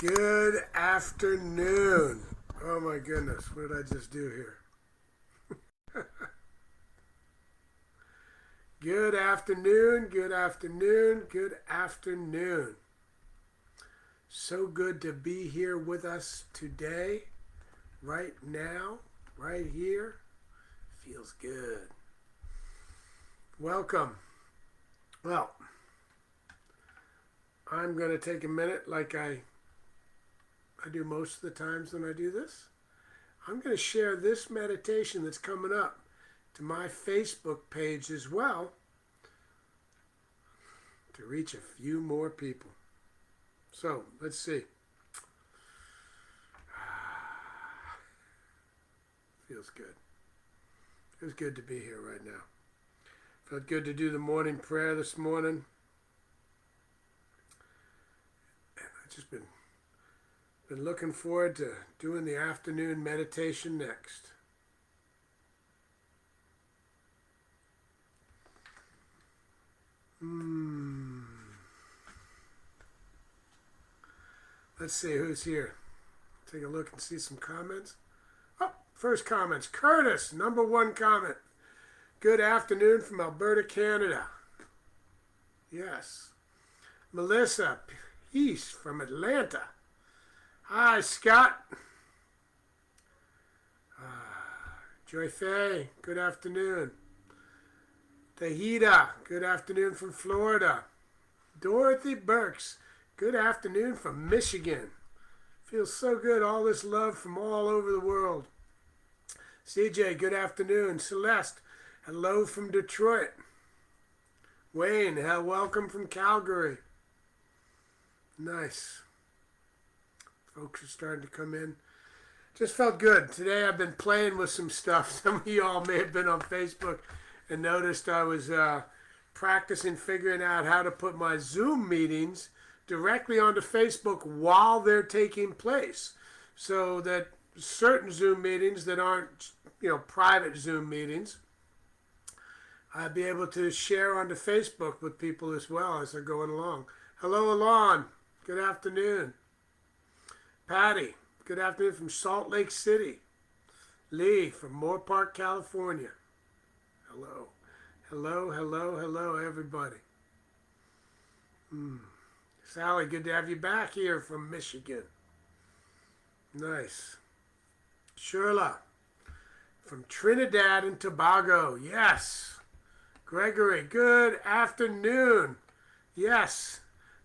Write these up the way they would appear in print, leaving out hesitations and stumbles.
Good afternoon. Oh my goodness, what did I just do here? Good afternoon, good afternoon, good afternoon. So good to be here with us today, right now, right here. Feels good. Welcome. Well, I'm going to take a minute like I do most of the times when I do this. I'm going to share this meditation that's coming up to my Facebook page as well to reach a few more people. So, let's see. Feels good. Feels good to be here right now. Felt good to do the morning prayer this morning. And I've just been looking forward to doing the afternoon meditation next. Let's see who's here. Take a look and see some comments. Oh, first comments. Curtis, number one comment. Good afternoon from Alberta, Canada. Yes. Melissa Peace from Atlanta. Hi, Scott. Joy Faye, good afternoon. Tahita, good afternoon from Florida. Dorothy Burks, good afternoon from Michigan. Feels so good, all this love from all over the world. CJ, good afternoon. Celeste, hello from Detroit. Wayne, welcome from Calgary. Nice. Folks are starting to come in. Just felt good. Today I've been playing with some stuff. Some of y'all may have been on Facebook and noticed I was practicing figuring out how to put my Zoom meetings directly onto Facebook while they're taking place, so that certain Zoom meetings that aren't, private Zoom meetings, I'd be able to share onto Facebook with people as well as they're going along. Hello, Alon. Good afternoon. Patty, good afternoon from Salt Lake City. Lee from Moore Park, California. Hello. Hello, hello, hello, everybody. Sally, good to have you back here from Michigan. Nice. Shirla from Trinidad and Tobago. Yes. Gregory, good afternoon. Yes.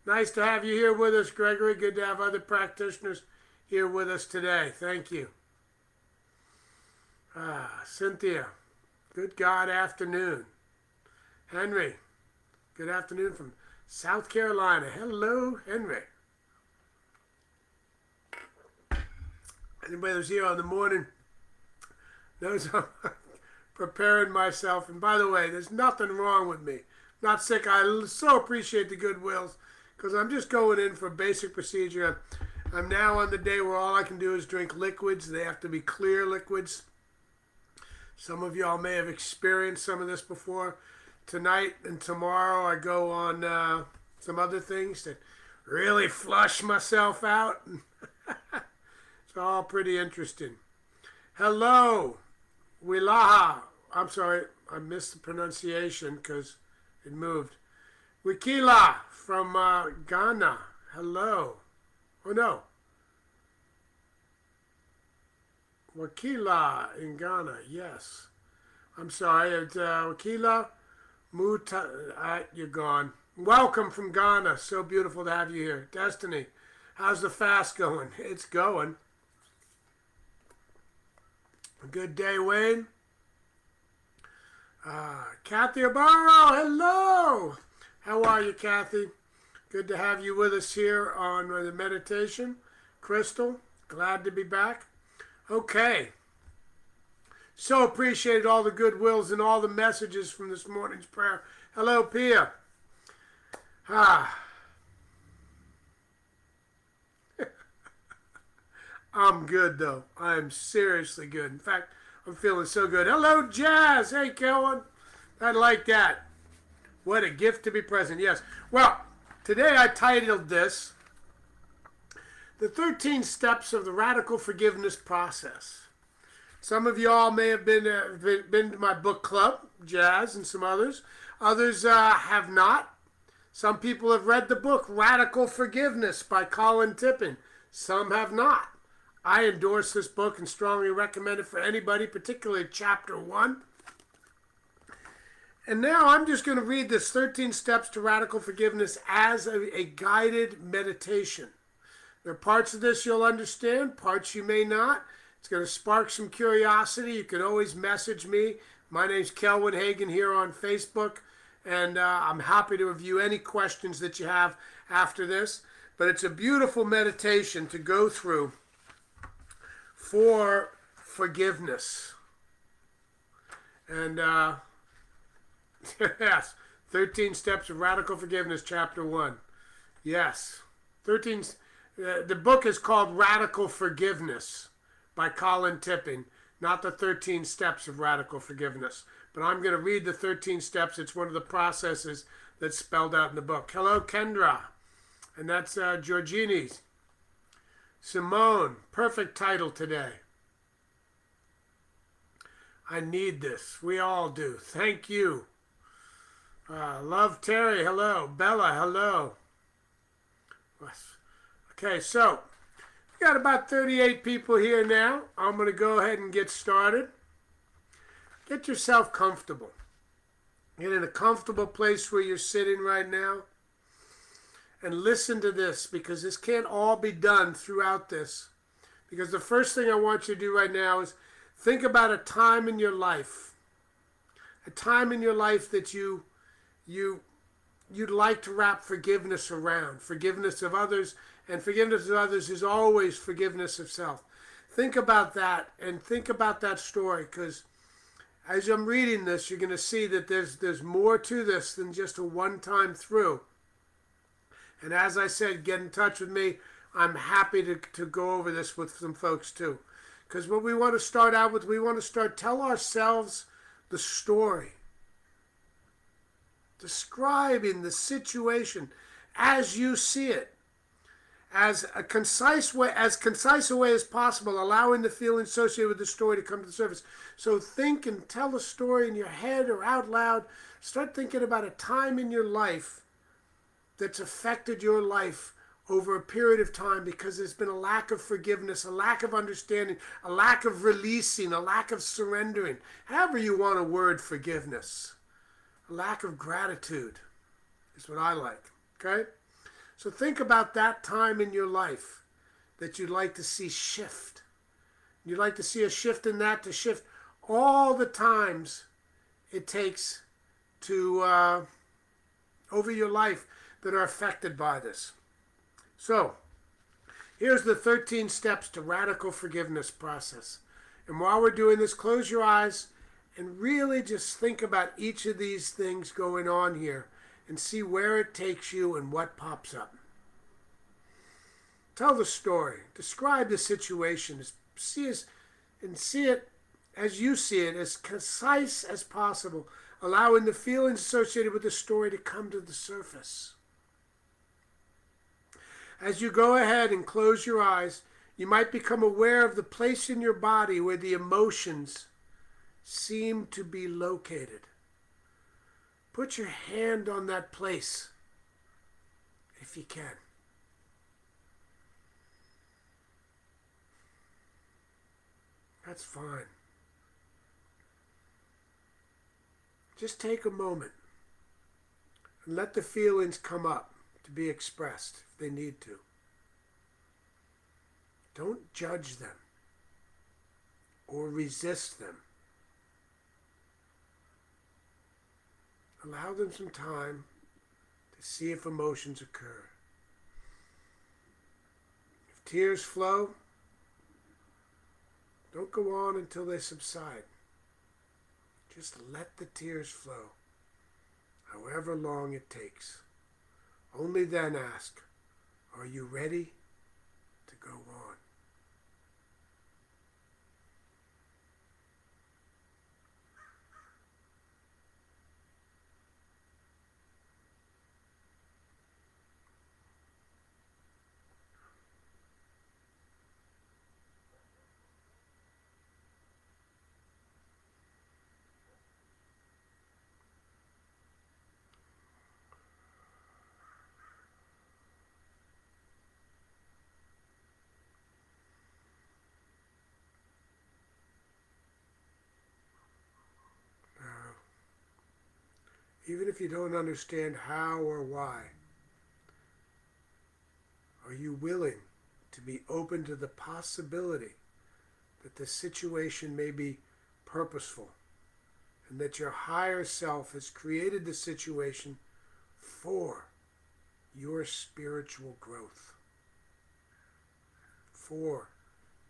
Nice to have you here with us, Gregory. Good to have other practitioners here with us today. Thank you. Cynthia, good God afternoon. Henry, good afternoon from South Carolina. Hello, Henry. Anybody who's here on the morning knows I'm preparing myself. And by the way, there's nothing wrong with me. Not sick. I so appreciate the goodwills because I'm just going in for a basic procedure. I'm now on the day where all I can do is drink liquids. They have to be clear liquids. Some of y'all may have experienced some of this before. Tonight and tomorrow I go on some other things that really flush myself out. It's all pretty interesting. Hello, Wilaha. I'm sorry, I missed the pronunciation because it moved. Wikila from Ghana. Hello. Oh no. Wakila in Ghana, yes. I'm sorry, Wakila Muta, you're gone. Welcome from Ghana. So beautiful to have you here. Destiny, how's the fast going? It's going. A good day, Wayne. Kathy Abaro, hello. How are you, Kathy? Good to have you with us here on the meditation. Crystal, glad to be back. Okay. So appreciated all the goodwills and all the messages from this morning's prayer. Hello, Pia. I'm good, though. I am seriously good. In fact, I'm feeling so good. Hello, Jazz. Hey, Kellen. I like that. What a gift to be present. Yes. Well, today I titled this the 13 steps of the radical forgiveness process. Some of y'all may have been to my book club, Jazz, and some others. Others have not. Some people have read the book Radical Forgiveness by Colin Tippin. Some have not. I endorse this book and strongly recommend it for anybody, particularly chapter 1. And now I'm just going to read this 13 Steps to Radical Forgiveness as a guided meditation. There are parts of this you'll understand, parts you may not. It's going to spark some curiosity. You can always message me. My name's Kelwin Hagan here on Facebook, and I'm happy to review any questions that you have after this. But it's a beautiful meditation to go through for forgiveness. And yes, 13 Steps of Radical Forgiveness, Chapter 1. Yes, 13. The book is called Radical Forgiveness by Colin Tippin, not the 13 Steps of Radical Forgiveness. But I'm going to read the 13 steps. It's one of the processes that's spelled out in the book. Hello, Kendra. And that's Georgini's. Simone, perfect title today. I need this. We all do. Thank you. Love Terry, hello. Bella, hello. Okay, so we got about 38 people here now. I'm going to go ahead and get started. Get yourself comfortable. Get in a comfortable place where you're sitting right now. And listen to this, because this can't all be done throughout this. Because the first thing I want you to do right now is think about a time in your life. A time in your life that you'd like to wrap forgiveness around. Forgiveness of others. And forgiveness of others is always forgiveness of self. Think about that, and think about that story, because as I'm reading this, you're going to see that there's more to this than just a one-time through. And as I said, get in touch with me. I'm happy to go over this with some folks too. Because what we want to start out with, we want to tell ourselves the story. Describing the situation as you see it. As concise a way as possible, allowing the feeling associated with the story to come to the surface. So think and tell a story in your head or out loud. Start thinking about a time in your life that's affected your life over a period of time because there's been a lack of forgiveness, a lack of understanding, a lack of releasing, a lack of surrendering. However you want to word forgiveness. A lack of gratitude is what I like, okay? So think about that time in your life that you'd like to see shift. You'd like to see a shift in that, to shift all the times it takes to over your life that are affected by this. So here's the 13 steps to radical forgiveness process. And while we're doing this, close your eyes and really just think about each of these things going on here and see where it takes you and what pops up. Tell the story. Describe the situation. See it as you see it, as concise as possible, allowing the feelings associated with the story to come to the surface. As you go ahead and close your eyes, you might become aware of the place in your body where the emotions seem to be located. Put your hand on that place, if you can. That's fine. Just take a moment and let the feelings come up to be expressed if they need to. Don't judge them or resist them. Allow them some time to see if emotions occur. If tears flow, don't go on until they subside. Just let the tears flow, however long it takes. Only then ask, are you ready to go on? Even if you don't understand how or why, are you willing to be open to the possibility that the situation may be purposeful and that your higher self has created the situation for your spiritual growth, for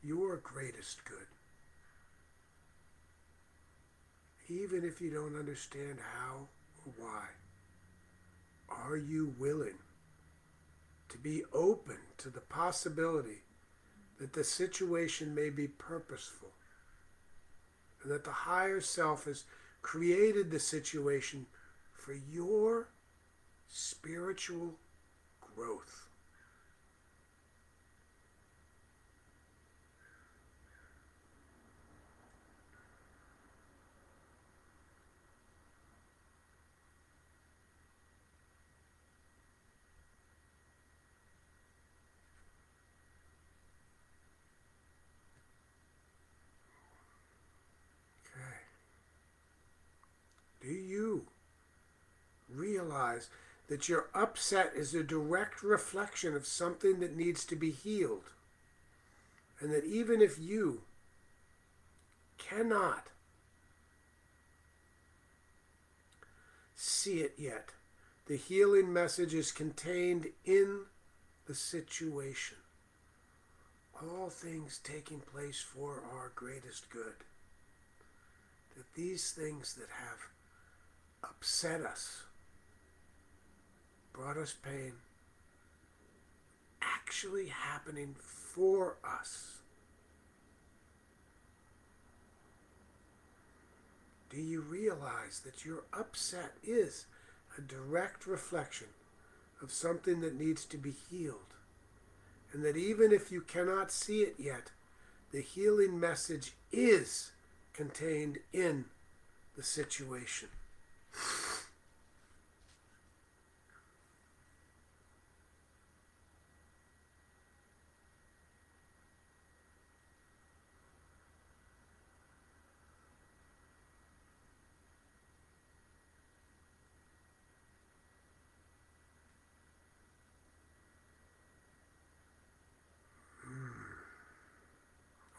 your greatest good? Even if you don't understand how or why, are you willing to be open to the possibility that the situation may be purposeful and that the higher self has created the situation for your spiritual growth? Okay. Do you realize that your upset is a direct reflection of something that needs to be healed? And that even if you cannot see it yet, the healing message is contained in the situation. All things taking place for our greatest good. That these things that have upset us, brought us pain, actually happening for us. Do you realize that your upset is a direct reflection of something that needs to be healed? And that even if you cannot see it yet, the healing message is contained in the situation.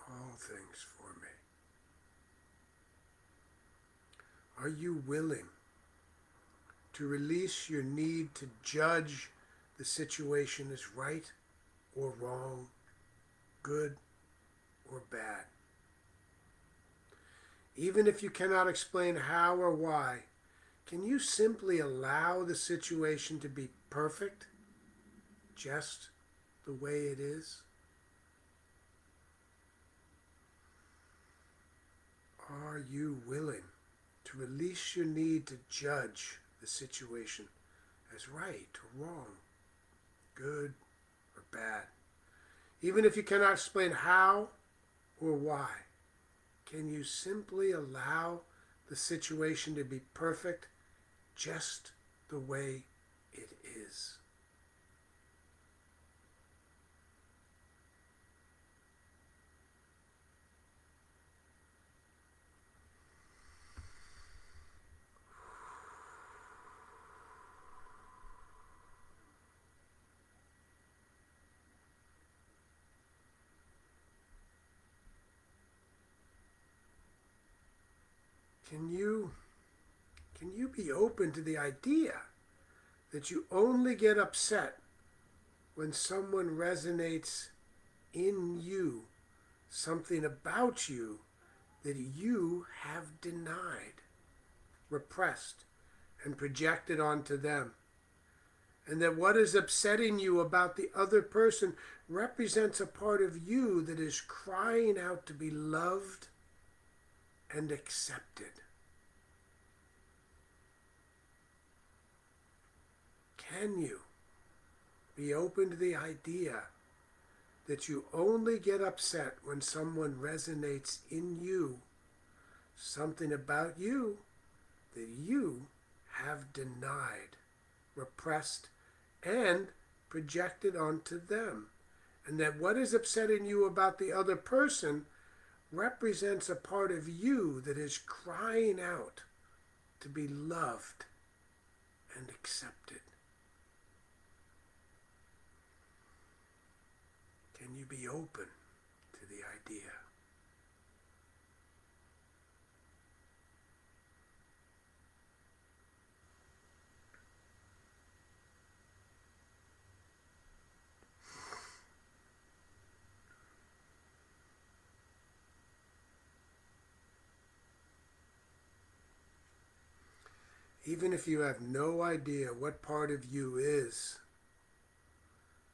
All things for me. Are you willing to release your need to judge the situation as right or wrong, good or bad? Even if you cannot explain how or why, can you simply allow the situation to be perfect, just the way it is? Are you willing to release your need to judge the situation as right or wrong, good or bad? Even if you cannot explain how or why, can you simply allow the situation to be perfect just the way it is? Can you be open to the idea that you only get upset when someone resonates in you something about you that you have denied, repressed, and projected onto them? And that what is upsetting you about the other person represents a part of you that is crying out to be loved and accepted. Can you be open to the idea that you only get upset when someone resonates in you something about you that you have denied, repressed, and projected onto them? And that what is upsetting you about the other person represents a part of you that is crying out to be loved and accepted? Can you be open to the idea? Even if you have no idea what part of you is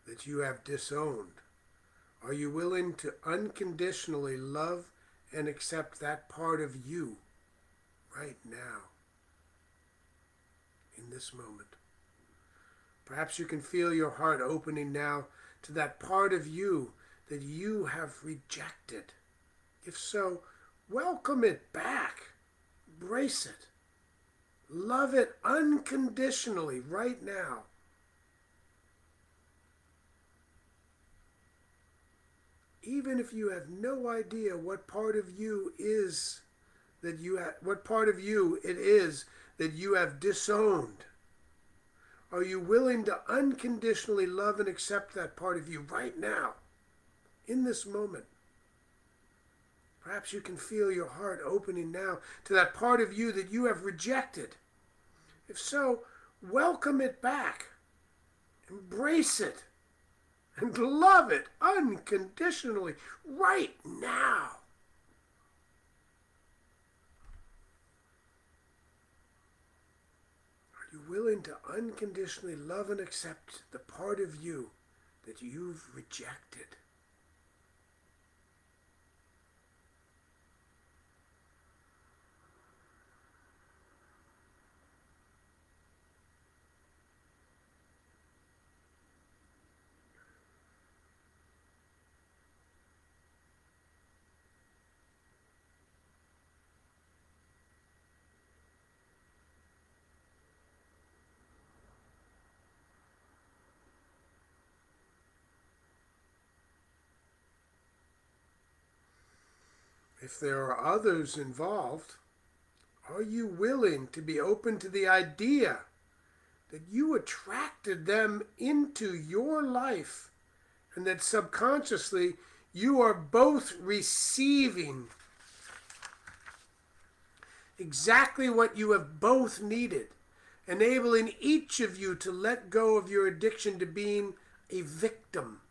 that you have disowned, are you willing to unconditionally love and accept that part of you right now, in this moment? Perhaps you can feel your heart opening now to that part of you that you have rejected. If so, welcome it back. Embrace it. Love it unconditionally right now. Even if you have no idea what part of you is that you have, what part of you it is that you have disowned, are you willing to unconditionally love and accept that part of you right now, in this moment? Perhaps you can feel your heart opening now to that part of you that you have rejected. If so, welcome it back. Embrace it. And love it unconditionally right now. Are you willing to unconditionally love and accept the part of you that you've rejected? If there are others involved, are you willing to be open to the idea that you attracted them into your life and that subconsciously you are both receiving exactly what you have both needed, enabling each of you to let go of your addiction to being a victim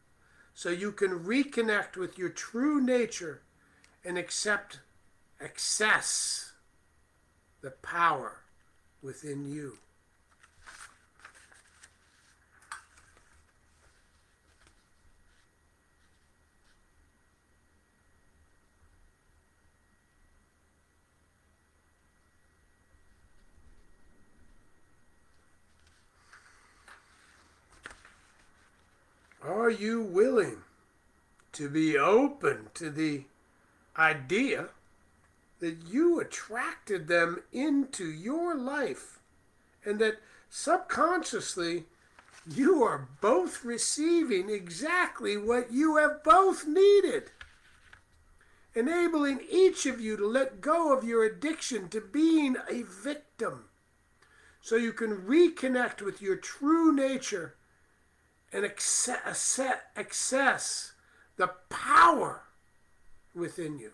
so you can reconnect with your true nature and access the power within you. Are you willing to be open to the idea that you attracted them into your life and that subconsciously you are both receiving exactly what you have both needed, enabling each of you to let go of your addiction to being a victim so you can reconnect with your true nature and access the power within you.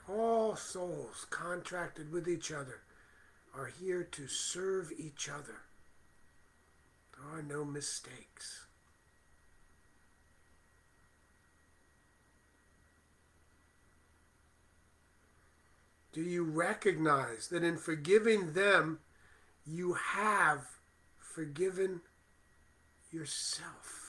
All souls contracted with each other are here to serve each other. There are no mistakes. Do you recognize that in forgiving them, you have forgiven yourself?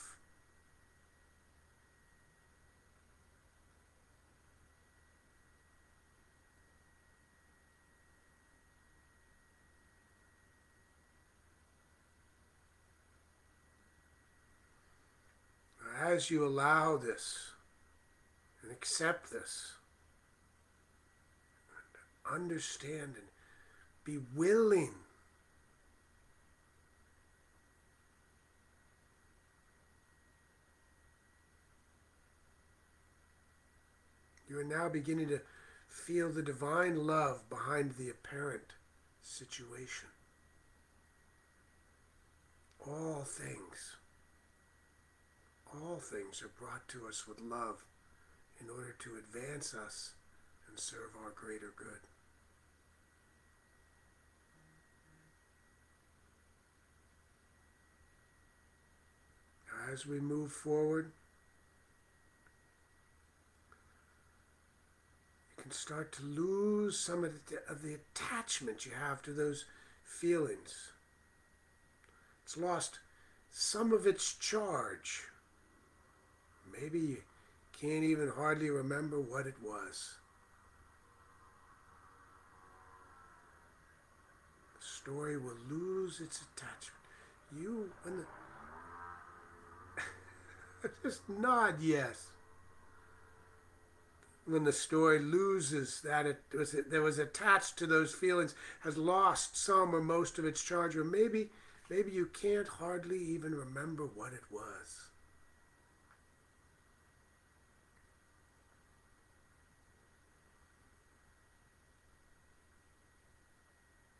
As you allow this and accept this, understand and be willing you are now beginning to Feel the divine love behind the apparent situation. All things are brought to us with love in order to advance us and serve our greater good. As we move forward, you can start to lose some of the attachment you have to those feelings. It's lost some of its charge. Maybe you can't even hardly remember what it was. The story will lose its attachment. Just nod yes. When the story loses that there was attached to those feelings, has lost some or most of its charge, or maybe you can't hardly even remember what it was.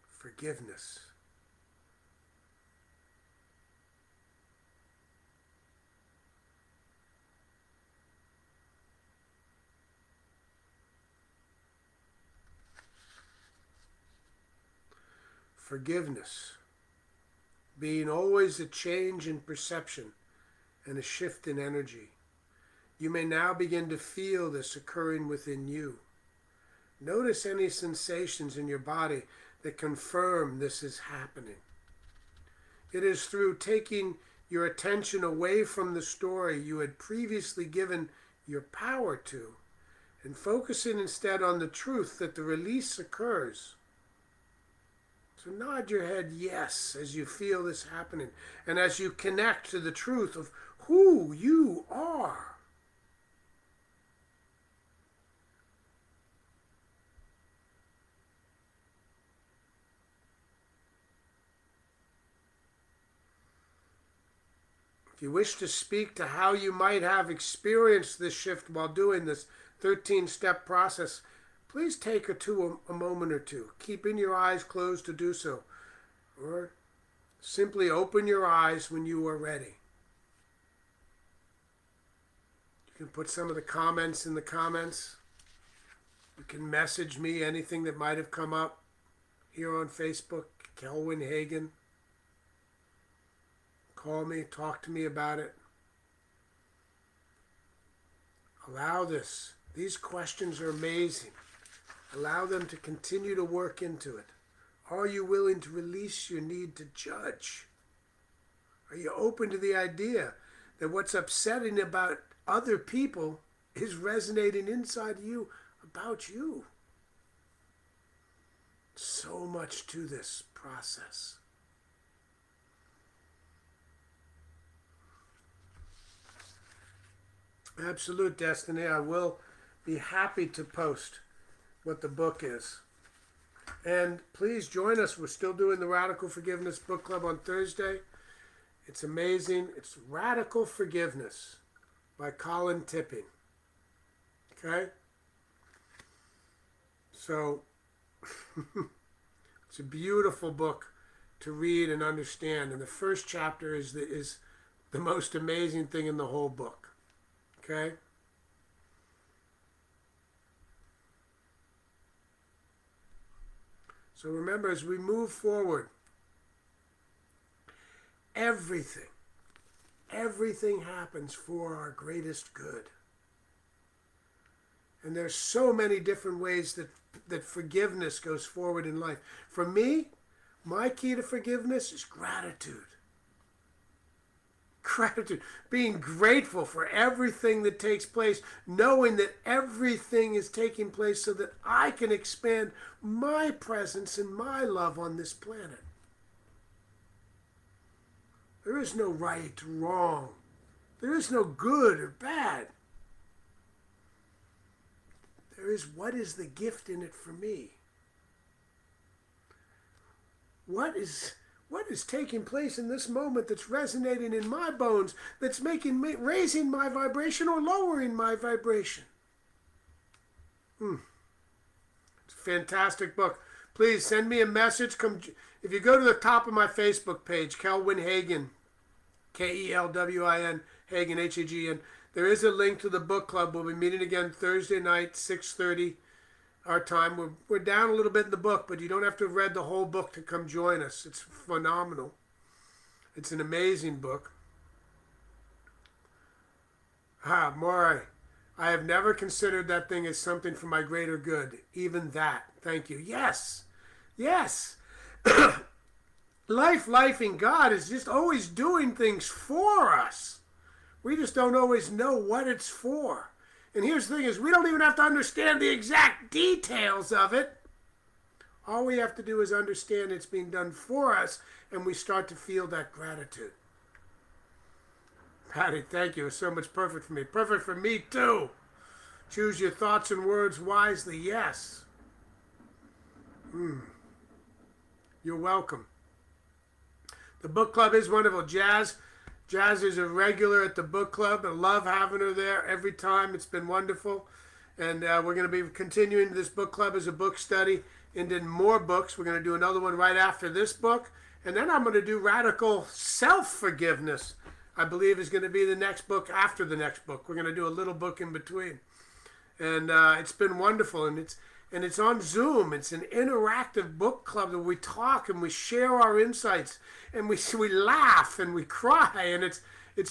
Forgiveness. Forgiveness, being always a change in perception and a shift in energy. You may now begin to feel this occurring within you. Notice any sensations in your body that confirm this is happening. It is through taking your attention away from the story you had previously given your power to and focusing instead on the truth that the release occurs. So nod your head yes as you feel this happening and as you connect to the truth of who you are. If you wish to speak to how you might have experienced this shift while doing this 13-step process, please take a moment or two, keeping your eyes closed to do so, or simply open your eyes when you are ready. You can put some of the comments in the comments. You can message me anything that might have come up here on Facebook, Kelwin Hagen. Call me, talk to me about it. Allow this. These questions are amazing. Allow them to continue to work into it. Are you willing to release your need to judge? Are you open to the idea that what's upsetting about other people is resonating inside you about you? So much to this process. Absolute Destiny. I will be happy to post what the book is. And please join us. We're still doing the Radical Forgiveness Book Club on Thursday. It's amazing. It's Radical Forgiveness by Colin Tipping. Okay? So, it's a beautiful book to read and understand. And the first chapter is the most amazing thing in the whole book. Okay? So remember, as we move forward, everything happens for our greatest good. And there's so many different ways that forgiveness goes forward in life. For me, my key to forgiveness is gratitude. Gratitude, being grateful for everything that takes place, knowing that everything is taking place so that I can expand my presence and my love on this planet. There is no right or wrong. There is no good or bad. There is what is the gift in it for me. What is taking place in this moment that's resonating in my bones, that's raising my vibration or lowering my vibration? fantastic book. Please send me a message. Come if you go to the top of my Facebook page, Kelwin Hagen, Kelwin Hagen, Hagen. There is a link to the book club. We'll be meeting again Thursday night, 6:30 our time. We're down a little bit in the book, but you don't have to have read the whole book to come join us. It's phenomenal. It's an amazing book. Maury, I have never considered that thing as something for my greater good. Even that. Thank you. Yes. Yes. Lifing God is just always doing things for us. We just don't always know what it's for. And here's the thing is we don't even have to understand the exact details of it. All we have to do is understand it's being done for us, and we start to feel that gratitude. Patty, thank you. It's so much perfect for me. Perfect for me, too. Choose your thoughts and words wisely. Yes. You're welcome. The book club is wonderful. Jazz is a regular at the book club. I love having her there every time. It's been wonderful. And we're going to be continuing this book club as a book study into more books. We're going to do another one right after this book. And then I'm going to do Radical Self-Forgiveness, I believe is going to be the next book after the next book. We're going to do a little book in between. And it's been wonderful. And it's on Zoom. It's an interactive book club that we talk and we share our insights and we laugh and we cry, and it's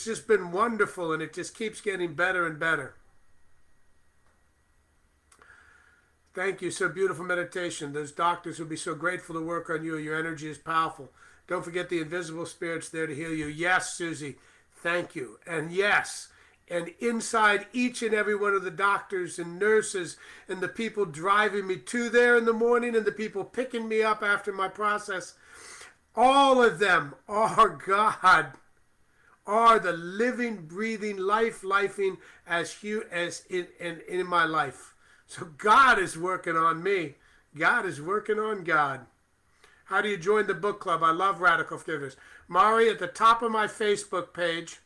just been wonderful, and it just keeps getting better and better. Thank you. So beautiful meditation. Those doctors will be so grateful to work on you. Your energy is powerful. Don't forget the invisible spirit's there to heal you. Yes, Susie. Thank you. And yes. And inside each and every one of the doctors and nurses and the people driving me to there in the morning and the people picking me up after my process, all of them are God, are the living, breathing, lifing as in my life. So God is working on me. God is working on God. How do you join the book club? I love Radical Forgiveness. Mari, at the top of my Facebook page,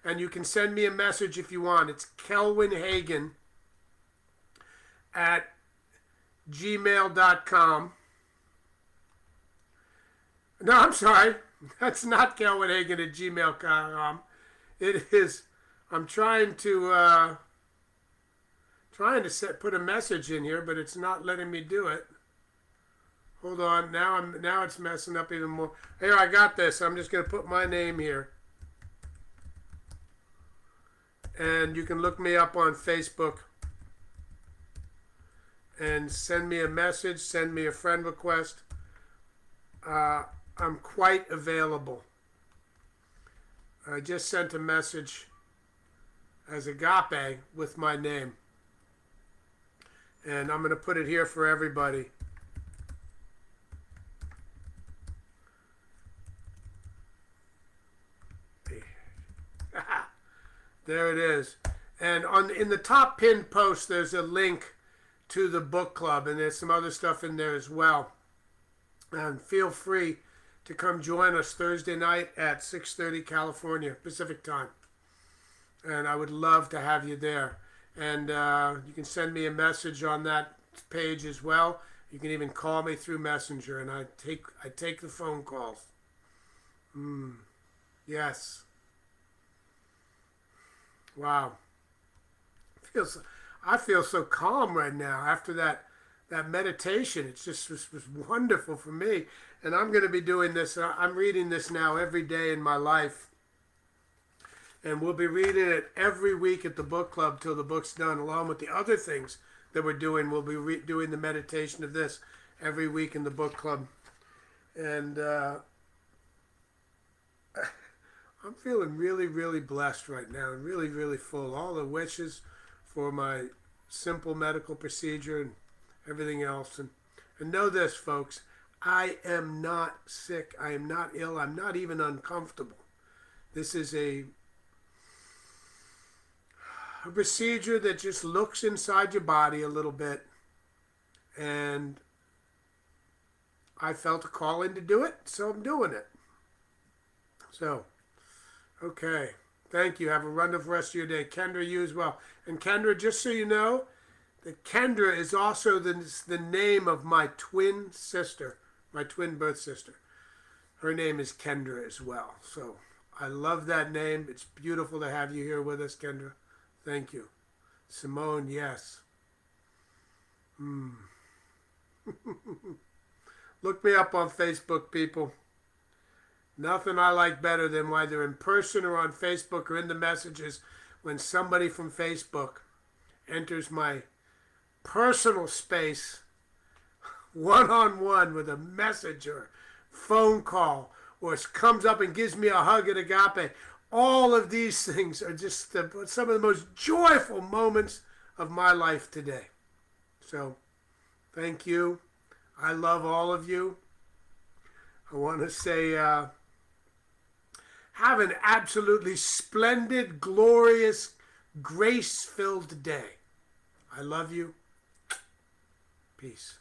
and you can send me a message if you want. It's Kelwin Hagen at gmail.com. No, I'm sorry. That's not Kelwin Hagen at gmail.com. It is, I'm trying to put a message in here, but it's not letting me do it. Hold on. Now it's messing up even more. Here, I got this. I'm just going to put my name here. And you can look me up on Facebook and send me a message, send me a friend request. I'm quite available. I just sent a message as Agape with my name. And I'm going to put it here for everybody. There it is. And in the top pinned post, there's a link to the book club, and there's some other stuff in there as well. And feel free to come join us Thursday night at 6:30 California Pacific time. And I would love to have you there. And you can send me a message on that page as well. You can even call me through Messenger, and I take the phone calls. Yes. Wow. I feel so calm right now after that meditation. It just was wonderful for me. And I'm going to be doing this. I'm reading this now every day in my life. And we'll be reading it every week at the book club till the book's done, along with the other things that we're doing. We'll be doing the meditation of this every week in the book club. And I'm feeling really, really blessed right now and really, really full. All the wishes for my simple medical procedure and everything else. And know this, folks, I am not sick. I am not ill. I'm not even uncomfortable. This is a procedure that just looks inside your body a little bit. And I felt a call in to do it, so I'm doing it. So, okay. Thank you. Have a wonderful rest of your day. Kendra, you as well. And Kendra, just so you know, that Kendra is also the name of my twin sister, my twin birth sister. Her name is Kendra as well. So I love that name. It's beautiful to have you here with us, Kendra. Thank you. Simone, yes. Look me up on Facebook, people. Nothing I like better than whether in person or on Facebook or in the messages when somebody from Facebook enters my personal space one-on-one with a message or phone call, or comes up and gives me a hug at Agape. All of these things are just some of the most joyful moments of my life today. So, thank you. I love all of you. I want to say, have an absolutely splendid, glorious, grace-filled day. I love you. Peace.